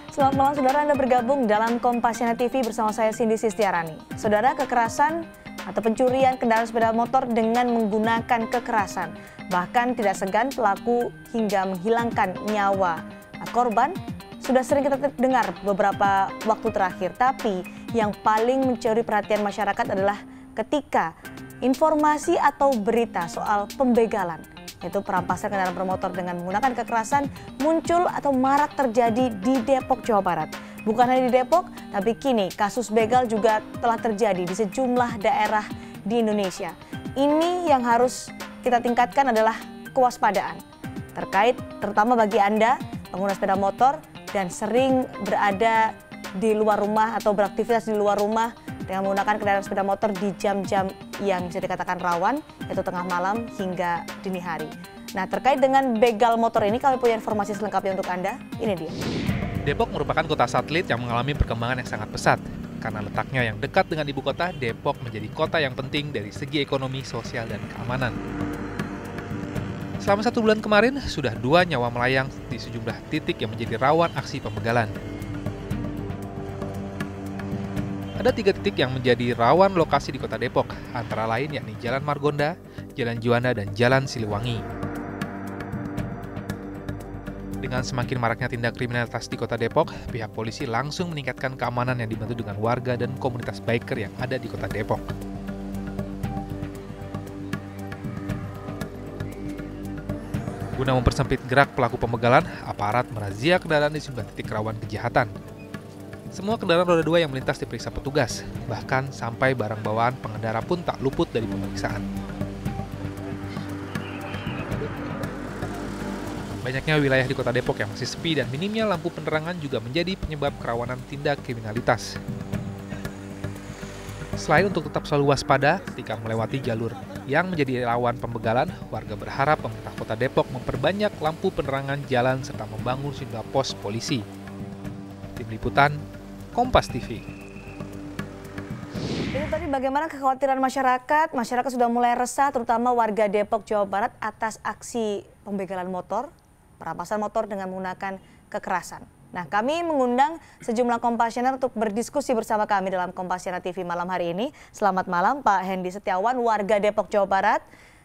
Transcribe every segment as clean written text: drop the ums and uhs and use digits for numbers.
Selamat malam saudara, Anda bergabung dalam Kompasiana TV bersama saya Cindy Sistiarani. Saudara, kekerasan atau pencurian kendaraan sepeda motor dengan menggunakan kekerasan. Bahkan tidak segan pelaku hingga menghilangkan nyawa korban sudah sering kita dengar beberapa waktu terakhir. Tapi yang paling mencuri perhatian masyarakat adalah ketika informasi atau berita soal pembegalan, yaitu perampasan kendaraan bermotor dengan menggunakan kekerasan muncul atau marak terjadi di Depok, Jawa Barat. Bukan hanya di Depok, tapi kini kasus begal juga telah terjadi di sejumlah daerah di Indonesia. Ini yang harus kita tingkatkan adalah kewaspadaan terkait terutama bagi Anda pengguna sepeda motor dan sering berada di luar rumah atau beraktivitas di luar rumah dengan menggunakan kendaraan sepeda motor di jam-jam yang bisa dikatakan rawan, yaitu tengah malam hingga dini hari. Nah, terkait dengan begal motor ini kami punya informasi selengkapnya untuk Anda. Ini dia. Depok merupakan kota satelit yang mengalami perkembangan yang sangat pesat. Karena letaknya yang dekat dengan ibu kota, Depok menjadi kota yang penting dari segi ekonomi, sosial, dan keamanan. Selama 1 bulan kemarin, sudah 2 nyawa melayang di sejumlah titik yang menjadi rawan aksi pembegalan. Ada 3 titik yang menjadi rawan lokasi di kota Depok, antara lain yakni Jalan Margonda, Jalan Juanda, dan Jalan Siliwangi. Dengan semakin maraknya tindak kriminalitas di kota Depok, pihak polisi langsung meningkatkan keamanan yang dibantu dengan warga dan komunitas biker yang ada di kota Depok. Guna mempersempit gerak pelaku pembegalan, aparat merazia kendaraan di sejumlah titik rawan kejahatan. Semua kendaraan roda 2 yang melintas diperiksa petugas, bahkan sampai barang bawaan pengendara pun tak luput dari pemeriksaan. Banyaknya wilayah di kota Depok yang masih sepi dan minimnya lampu penerangan juga menjadi penyebab kerawanan tindak kriminalitas. Selain untuk tetap selalu waspada ketika melewati jalur yang menjadi rawan pembegalan, warga berharap pemerintah kota Depok memperbanyak lampu penerangan jalan serta membangun sejumlah pos polisi. Tim Liputan, Kompas TV. Ini tadi bagaimana kekhawatiran masyarakat. Masyarakat sudah mulai resah, terutama warga Depok, Jawa Barat atas aksi pembegalan motor, perampasan motor dengan menggunakan kekerasan. Nah, kami mengundang sejumlah Kompasiana untuk berdiskusi bersama kami dalam Kompasiana TV malam hari ini. Selamat malam Pak Hendy Setiawan, warga Depok, Jawa Barat.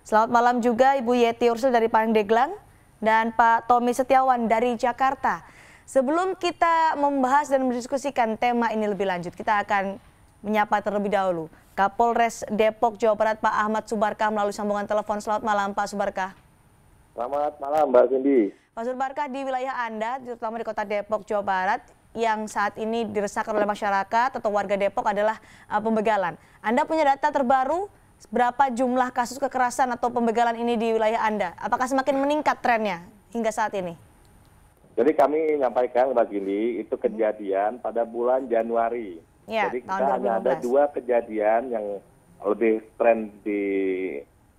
Selamat malam juga Ibu Yeti Ursul dari Pandeglang dan Pak Tommy Setiawan dari Jakarta. Sebelum kita membahas dan mendiskusikan tema ini lebih lanjut, kita akan menyapa terlebih dahulu Kapolres Depok, Jawa Barat, Pak Ahmad Subarkah melalui sambungan telepon. Selamat malam Pak Subarkah. Selamat malam Mbak Cindy. Pak Subarkah, di wilayah Anda, terutama di kota Depok, Jawa Barat, yang saat ini diresahkan oleh masyarakat atau warga Depok adalah pembegalan. Anda punya data terbaru berapa jumlah kasus kekerasan atau pembegalan ini di wilayah Anda? Apakah semakin meningkat trennya hingga saat ini? Jadi kami menyampaikan Mbak Cindy, itu kejadian pada bulan Januari. Ya, jadi kita tahun 2015. hanya ada 2 kejadian yang lebih tren di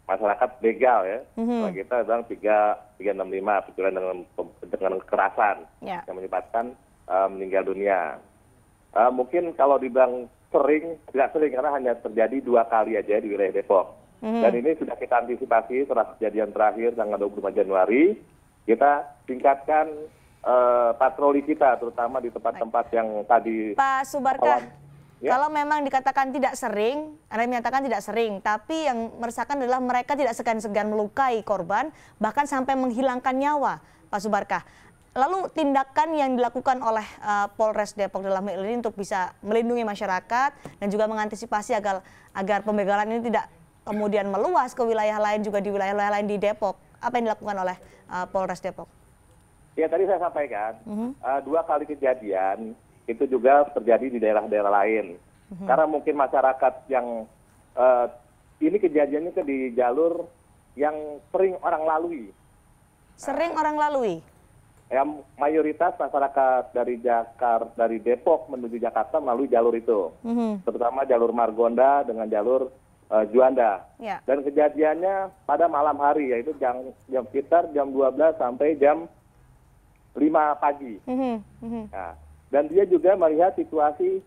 masyarakat begal ya. Nah, kita bilang 365 pencurian dengan kekerasan yang menyebabkan meninggal dunia. Mungkin kalau dibilang sering, tidak sering karena hanya terjadi 2 kali aja di wilayah Depok. Dan ini sudah kita antisipasi setelah kejadian terakhir tanggal 25 Januari. Kita tingkatkan patroli kita, terutama di tempat-tempat yang tadi. Pak Subarkah, kalau memang dikatakan tidak sering, Anda menyatakan tidak sering, tapi yang meresahkan adalah mereka tidak segan-segan melukai korban, bahkan sampai menghilangkan nyawa, Pak Subarkah. Lalu tindakan yang dilakukan oleh Polres Depok dalam hal ini untuk bisa melindungi masyarakat dan juga mengantisipasi agar pembegalan ini tidak kemudian meluas ke wilayah lain, juga di wilayah-wilayah lain di Depok. Apa yang dilakukan oleh Polres Depok? Ya, tadi saya sampaikan, 2 kali kejadian itu juga terjadi di daerah-daerah lain. Karena mungkin masyarakat yang ini kejadiannya di jalur yang sering orang lalui. Sering orang lalui? Ya, mayoritas masyarakat dari Depok menuju Jakarta melalui jalur itu. Terutama jalur Margonda dengan jalur Juanda. Ya. Dan kejadiannya pada malam hari, yaitu sekitar jam 12 sampai jam 5 pagi. Nah, dan dia juga melihat situasi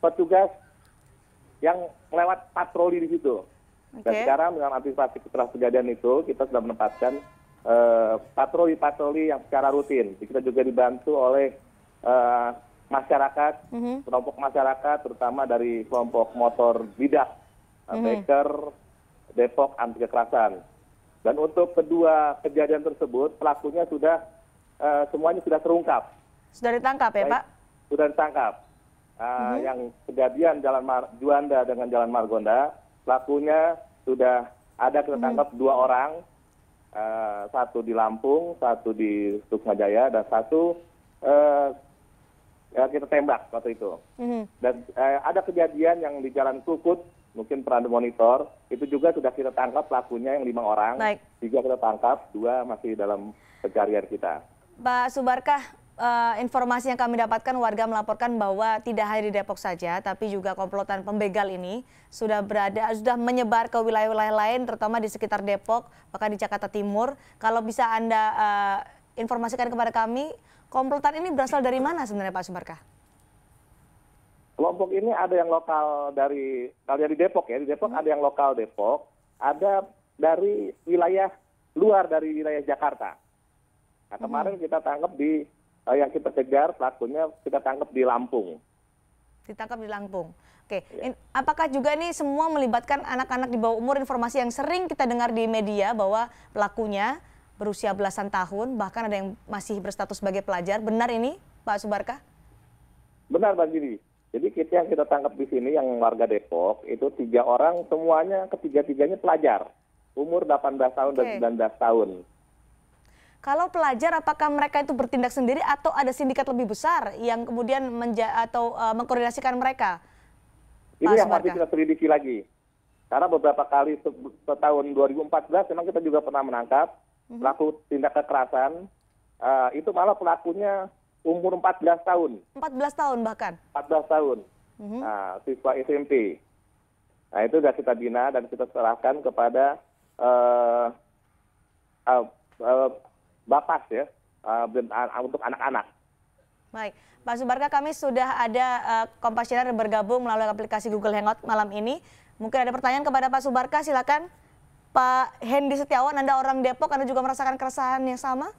petugas yang lewat patroli di situ. Dan sekarang dengan antisipasi setelah kejadian itu, kita sudah menempatkan patroli-patroli yang secara rutin. Kita juga dibantu oleh masyarakat, kelompok masyarakat, terutama dari kelompok motor bidak, Biker Depok Anti Kekerasan. Dan untuk kedua kejadian tersebut, pelakunya sudah semuanya sudah terungkap. Sudah ditangkap ya, Pak? Sudah ditangkap. Yang kejadian Juanda dengan Jalan Margonda, pelakunya sudah ada kita tangkap 2 orang, satu di Lampung, satu di Sukmajaya, dan satu kita tembak waktu itu. Dan ada kejadian yang di Jalan Krukut, mungkin pernah dimonitor, itu juga sudah kita tangkap pelakunya yang 5 orang. Baik. 3 kita tangkap, 2 masih dalam pencarian kita. Pak Subarkah, informasi yang kami dapatkan warga melaporkan bahwa tidak hanya di Depok saja, tapi juga komplotan pembegal ini sudah menyebar ke wilayah-wilayah lain, terutama di sekitar Depok, bahkan di Jakarta Timur. Kalau bisa Anda informasikan kepada kami, komplotan ini berasal dari mana sebenarnya Pak Subarkah? Kelompok ini ada yang lokal kalau di Depok ya, di Depok ada yang lokal Depok, ada dari wilayah luar dari wilayah Jakarta. Nah, kemarin kita tangkap yang kita kejar pelakunya kita tangkap di Lampung. Ditangkap di Lampung. Oke, ya. Apakah juga ini semua melibatkan anak-anak di bawah umur? Informasi yang sering kita dengar di media bahwa pelakunya berusia belasan tahun, bahkan ada yang masih berstatus sebagai pelajar. Benar ini, Pak Subarkah? Benar, Bang Gini. Jadi yang kita tangkap di sini yang warga Depok itu 3 orang, semuanya ketiga-tiganya pelajar, umur 18 tahun dan 19 tahun. Kalau pelajar, apakah mereka itu bertindak sendiri atau ada sindikat lebih besar yang kemudian mengkoordinasikan mereka? Ini yang masih kita selidiki lagi. Karena beberapa kali tahun 2014 memang kita juga pernah menangkap pelaku tindak kekerasan. Itu malah pelakunya umur 14 tahun. 14 tahun bahkan? 14 tahun. Nah, siswa SMP. Nah, itu sudah kita bina dan kita serahkan kepada Bapas ya, untuk anak-anak. Baik, Pak Subarkah, kami sudah ada Kompasiana bergabung melalui aplikasi Google Hangout malam ini. Mungkin ada pertanyaan kepada Pak Subarkah, silakan. Pak Hendy Setiawan, Anda orang Depok, Anda juga merasakan keresahan yang sama?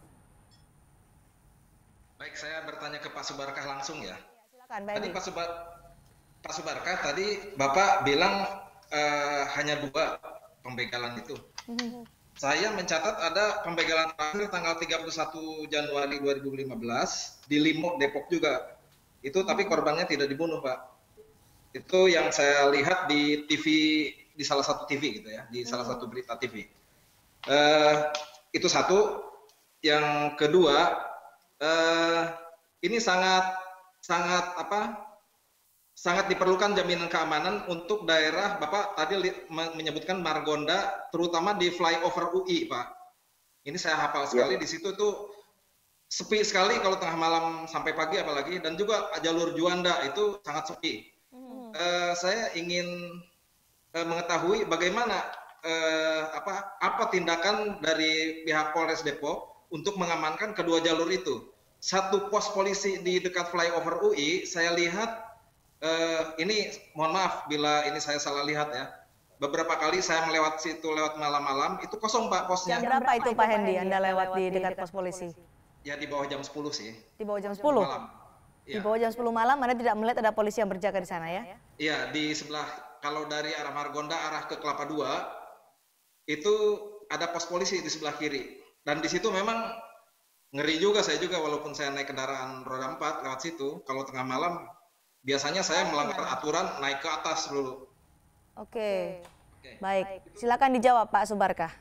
Baik, saya bertanya ke Pak Subarkah langsung ya. Silakan, Pak Tadi Hendy. Pak Subarkah, tadi Bapak bilang hanya 2 pembegalan itu. Saya mencatat ada pembegalan terakhir tanggal 31 Januari 2015 di Limo, Depok juga. Itu tapi korbannya tidak dibunuh, Pak. Itu yang saya lihat di TV, di salah satu TV gitu ya, di salah satu berita TV. Itu satu. Yang kedua, ini sangat diperlukan jaminan keamanan untuk daerah. Bapak tadi menyebutkan Margonda, terutama di flyover UI, Pak. Ini saya hafal sekali. Di situ tuh sepi sekali kalau tengah malam sampai pagi apalagi, dan juga jalur Juanda itu sangat sepi. Saya ingin mengetahui bagaimana apa tindakan dari pihak Polres Depok untuk mengamankan kedua jalur itu. Satu pos polisi di dekat flyover UI, saya lihat ini mohon maaf bila ini saya salah lihat ya. Beberapa kali saya melewati situ lewat malam-malam, itu kosong Pak posnya. Jam berapa itu Pak Hendy Anda lewat di dekat pos polisi? Ya di bawah jam 10 sih. Di bawah jam 10? Malam. Di bawah jam 10 malam Anda tidak melihat ada polisi yang berjaga di sana ya? Iya, di sebelah, kalau dari arah Margonda arah ke Kelapa II, itu ada pos polisi di sebelah kiri. Dan di situ memang ngeri juga, saya juga walaupun saya naik kendaraan roda 4 lewat situ, kalau tengah malam biasanya saya melanggar aturan naik ke atas dulu. Oke. Baik, silakan dijawab Pak Subarkah.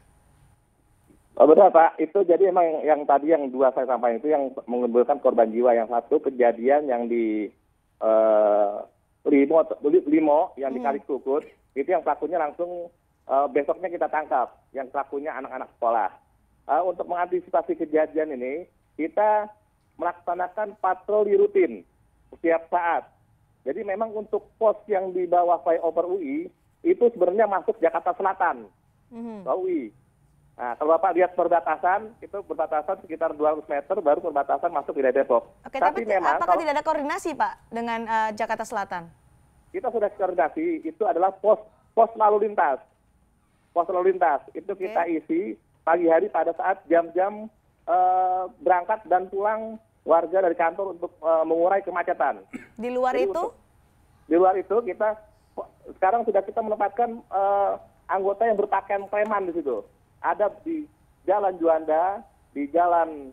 Betul Pak, itu jadi emang yang tadi yang 2 saya sampaikan itu yang menimbulkan korban jiwa. Yang satu kejadian yang di Limo yang di Kali Krukut, itu yang pelakunya langsung besoknya kita tangkap, yang pelakunya anak-anak sekolah. Untuk mengantisipasi kejadian ini, kita melaksanakan patroli rutin setiap saat. Jadi memang untuk pos yang di bawah flyover UI, itu sebenarnya masuk Jakarta Selatan, UI. Nah, kalau Bapak lihat perbatasan, itu perbatasan sekitar 200 meter, baru perbatasan masuk di Depok. Oke, tapi memang, apakah tidak ada koordinasi Pak dengan Jakarta Selatan? Kita sudah koordinasi, itu adalah pos lalu lintas. Pos lalu lintas, itu kita isi pagi hari pada saat jam-jam berangkat dan pulang warga dari kantor untuk mengurai kemacetan. Di luar Jadi itu? Di luar itu sekarang sudah kita menempatkan anggota yang berpakaian preman di situ. Ada di Jalan Juanda, di Jalan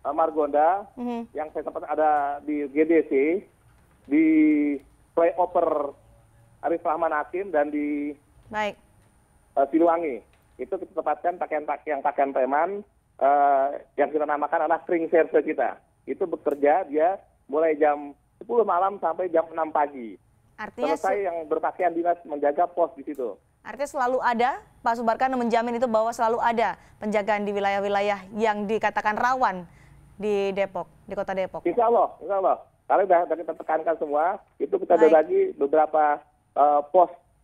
Margonda, yang saya tempat ada di GDC, di flyover Arif Rahman Hakim, dan di Siliwangi. Itu kita tempatkan pakaian preman yang kita namakan adalah string service kita. Itu bekerja dia mulai jam 10 malam sampai jam 6 pagi. Artinya selesai yang berpakaian dinas menjaga pos di situ. Artinya selalu ada, Pak Subarkan menjamin itu bahwa selalu ada penjagaan di wilayah-wilayah yang dikatakan rawan di Depok, di kota Depok. Insya Allah. Kalau sudah kita tekankan semua, itu kita berbagi beberapa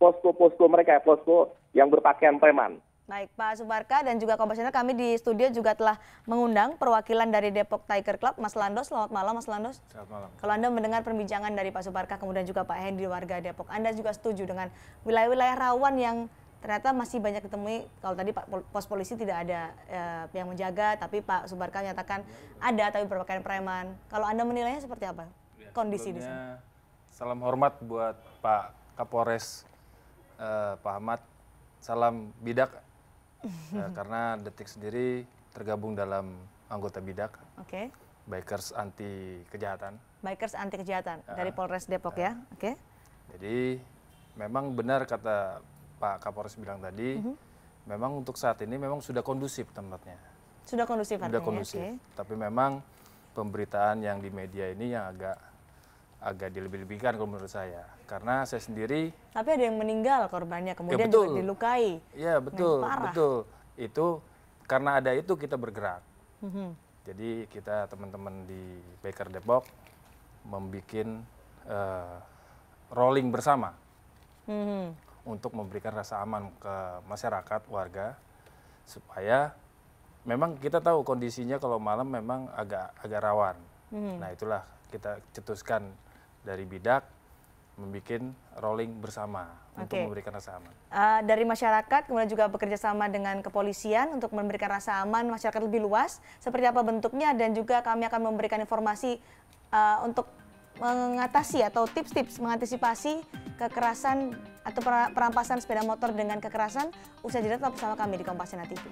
posko mereka, posko yang berpakaian preman. Baik, Pak Subarka dan juga Kompasional, kami di studio juga telah mengundang perwakilan dari Depok Tiger Club, Mas Landos. Selamat malam, Mas Landos. Selamat malam. Kalau Anda mendengar perbincangan dari Pak Subarka, kemudian juga Pak Hendy, warga Depok, Anda juga setuju dengan wilayah-wilayah rawan yang ternyata masih banyak ditemui? Kalau tadi Pak pos polisi tidak ada yang menjaga, tapi Pak Subarka menyatakan ada, tapi berpakaian preman. Kalau Anda menilainya seperti apa kondisi di sana? Salam hormat buat Pak Kapolres, Pak Ahmad. Salam bidak. Karena Detik sendiri tergabung dalam anggota bidak. Oke. Bikers anti kejahatan. Bikers anti kejahatan dari Polres Depok ya. Oke. Jadi memang benar kata Pak Kapolres bilang tadi, memang untuk saat ini memang sudah kondusif tempatnya. Sudah kondusif artinya. Sudah kondusif. Tapi memang pemberitaan yang di media ini yang agak dilebih-lebihkan kalau menurut saya. Karena saya sendiri... Tapi ada yang meninggal korbannya, kemudian juga dilukai. Iya, betul. Itu karena ada itu kita bergerak. Jadi kita teman-teman di Biker Depok membuat rolling bersama untuk memberikan rasa aman ke masyarakat, warga, supaya memang kita tahu kondisinya kalau malam memang agak rawan. Nah itulah kita cetuskan dari bidak membuat rolling bersama untuk memberikan rasa aman. Dari masyarakat kemudian juga bekerja sama dengan kepolisian untuk memberikan rasa aman masyarakat lebih luas. Seperti apa bentuknya, dan juga kami akan memberikan informasi untuk mengatasi atau tips-tips mengantisipasi kekerasan atau perampasan sepeda motor dengan kekerasan. Usai jeda tetap bersama kami di Kompasional TV.